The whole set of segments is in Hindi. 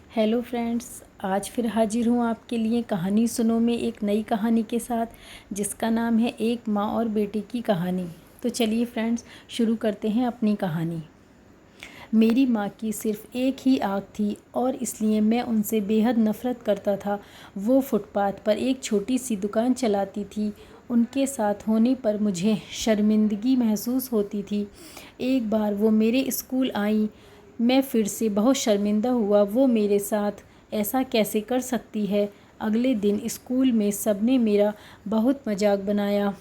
हेलो फ्रेंड्स, आज फिर हाजिर हूँ आपके लिए कहानी सुनो में एक नई कहानी के साथ, जिसका नाम है एक माँ और बेटे की कहानी। तो चलिए फ्रेंड्स, शुरू करते हैं अपनी कहानी। मेरी माँ की सिर्फ़ एक ही आँख थी और इसलिए मैं उनसे बेहद नफ़रत करता था। वो फुटपाथ पर एक छोटी सी दुकान चलाती थी। उनके साथ होने पर मुझे शर्मिंदगी महसूस होती थी। एक बार वो मेरे स्कूल आईं। मैं फिर से बहुत शर्मिंदा हुआ। वो मेरे साथ ऐसा कैसे कर सकती है। अगले दिन स्कूल में सबने मेरा बहुत मजाक बनाया।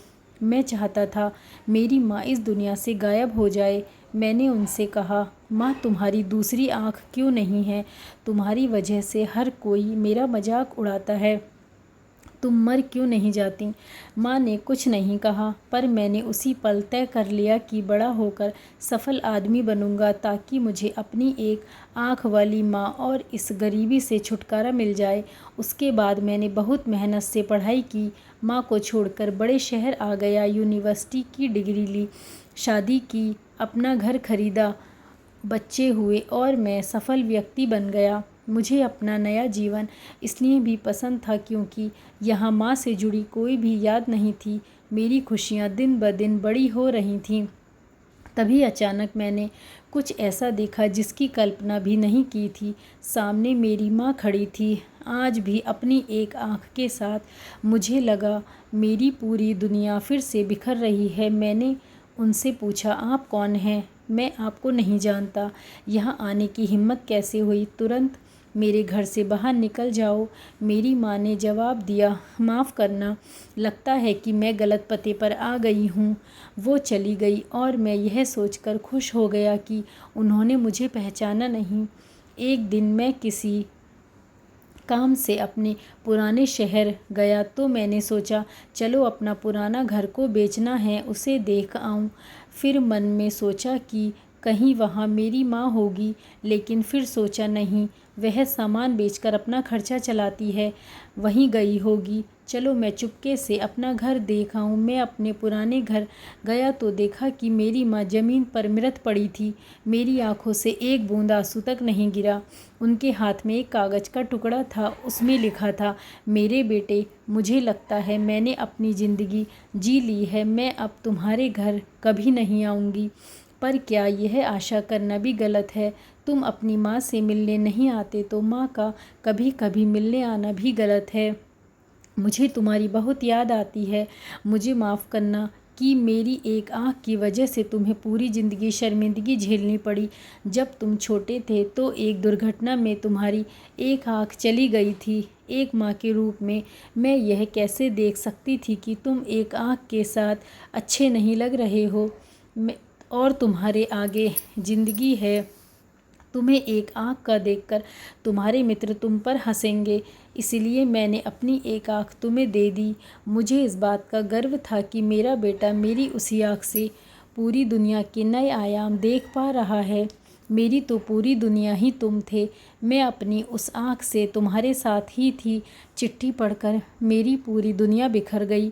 मैं चाहता था मेरी माँ इस दुनिया से गायब हो जाए। मैंने उनसे कहा, माँ तुम्हारी दूसरी आँख क्यों नहीं है? तुम्हारी वजह से हर कोई मेरा मजाक उड़ाता है। तुम मर क्यों नहीं जाती? माँ ने कुछ नहीं कहा, पर मैंने उसी पल तय कर लिया कि बड़ा होकर सफल आदमी बनूंगा, ताकि मुझे अपनी एक आँख वाली माँ और इस गरीबी से छुटकारा मिल जाए। उसके बाद मैंने बहुत मेहनत से पढ़ाई की, माँ को छोड़कर बड़े शहर आ गया, यूनिवर्सिटी की डिग्री ली, शादी की, अपना घर खरीदा, बच्चे हुए और मैं सफल व्यक्ति बन गया। मुझे अपना नया जीवन इसलिए भी पसंद था क्योंकि यहाँ माँ से जुड़ी कोई भी याद नहीं थी। मेरी खुशियाँ दिन ब दिन बड़ी हो रही थीं। तभी अचानक मैंने कुछ ऐसा देखा जिसकी कल्पना भी नहीं की थी। सामने मेरी माँ खड़ी थी, आज भी अपनी एक आँख के साथ। मुझे लगा मेरी पूरी दुनिया फिर से बिखर रही है। मैंने उनसे पूछा, आप कौन हैं? मैं आपको नहीं जानता। यहाँ आने की हिम्मत कैसे हुई? तुरंत मेरे घर से बाहर निकल जाओ। मेरी माँ ने जवाब दिया, माफ़ करना, लगता है कि मैं गलत पते पर आ गई हूँ। वो चली गई और मैं यह सोचकर खुश हो गया कि उन्होंने मुझे पहचाना नहीं। एक दिन मैं किसी काम से अपने पुराने शहर गया तो मैंने सोचा, चलो अपना पुराना घर को बेचना है, उसे देख आऊँ। फिर मन में सोचा कि कहीं वहाँ मेरी माँ होगी, लेकिन फिर सोचा नहीं, वह सामान बेचकर अपना खर्चा चलाती है, वहीं गई होगी। चलो मैं चुपके से अपना घर देख आऊँ। मैं अपने पुराने घर गया तो देखा कि मेरी माँ ज़मीन पर मृत पड़ी थी। मेरी आंखों से एक बूंद आंसू तक नहीं गिरा। उनके हाथ में एक कागज़ का टुकड़ा था, उसमें लिखा था, मेरे बेटे, मुझे लगता है मैंने अपनी ज़िंदगी जी ली है, मैं अब तुम्हारे घर कभी नहीं आऊँगी। पर क्या यह आशा करना भी गलत है? तुम अपनी माँ से मिलने नहीं आते तो माँ का कभी कभी मिलने आना भी गलत है। मुझे तुम्हारी बहुत याद आती है। मुझे माफ़ करना कि मेरी एक आँख की वजह से तुम्हें पूरी ज़िंदगी शर्मिंदगी झेलनी पड़ी। जब तुम छोटे थे तो एक दुर्घटना में तुम्हारी एक आँख चली गई थी। एक माँ के रूप में मैं यह कैसे देख सकती थी कि तुम एक आँख के साथ अच्छे नहीं लग रहे हो और तुम्हारे आगे ज़िंदगी है। तुम्हें एक आँख का देखकर तुम्हारे मित्र तुम पर हंसेंगे, इसलिए मैंने अपनी एक आँख तुम्हें दे दी। मुझे इस बात का गर्व था कि मेरा बेटा मेरी उसी आँख से पूरी दुनिया के नए आयाम देख पा रहा है। मेरी तो पूरी दुनिया ही तुम थे। मैं अपनी उस आँख से तुम्हारे साथ ही थी। चिट्ठी पढ़कर मेरी पूरी दुनिया बिखर गई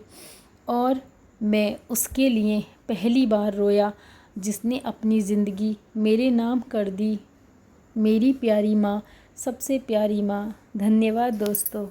और मैं उसके लिए पहली बार रोया, जिसने अपनी ज़िंदगी मेरे नाम कर दी। मेरी प्यारी माँ, सबसे प्यारी माँ। धन्यवाद दोस्तों।